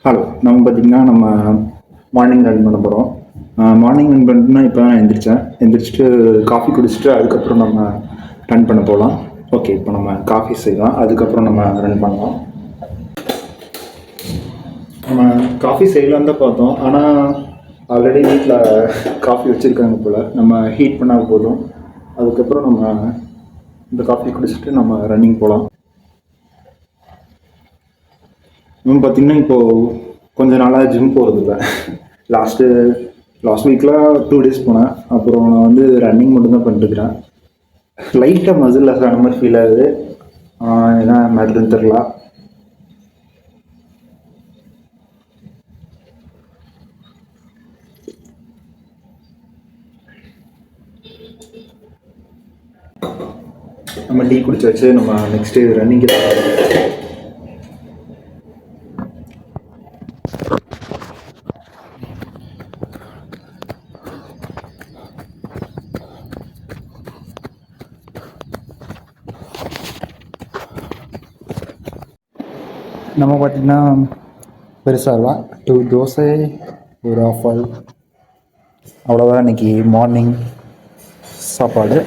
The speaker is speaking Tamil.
ஹலோ. நம்ம பார்த்தீங்கன்னா மார்னிங் ரன் பண்ண போகிறோம். மார்னிங் ரன் பண்ணிட்டுனா இப்போ தான் எந்திரிச்சேன். எந்திரிச்சிட்டு காஃபி குடிச்சிட்டு அதுக்கப்புறம் நம்ம ரன் பண்ண போகலாம். ஓகே, இப்போ நம்ம காஃபி செய்யலாம், அதுக்கப்புறம் நம்ம ரன் பண்ணலாம். நம்ம காஃபி செய்யலான்னு தான் பார்த்தோம், ஆனால் ஆல்ரெடி வீட்டில் காஃபி வச்சுருக்காங்க போல். நம்ம ஹீட் பண்ணால் போதும். அதுக்கப்புறம் நம்ம இந்த காஃபி குடிச்சிட்டு நம்ம ரன்னிங் போகலாம். இன்னும் பார்த்தீங்கன்னா இப்போது கொஞ்ச நாளாக ஜிம் போகிறதில்ல. லாஸ்ட் வீக்கில் 2 days போனேன். அப்புறம் நான் வந்து ரன்னிங் மட்டும்தான் பண்ணிட்டுருக்கிறேன். லைட்டாக மசில் லாஸ் ஆன மாதிரி ஃபீல் ஆகுது. என்ன மேட்ருன்னு தெரில. நம்ம டீ குடிச்சாச்சு. நம்ம நெக்ஸ்ட்டு ரன்னிங்கு நம்ம பார்த்திங்கன்னா பெருசாக 2 தோசை, ஒரு ஆஃப் ஆயில், அவ்வளோதான் இன்றைக்கி மார்னிங் சாப்பாடு.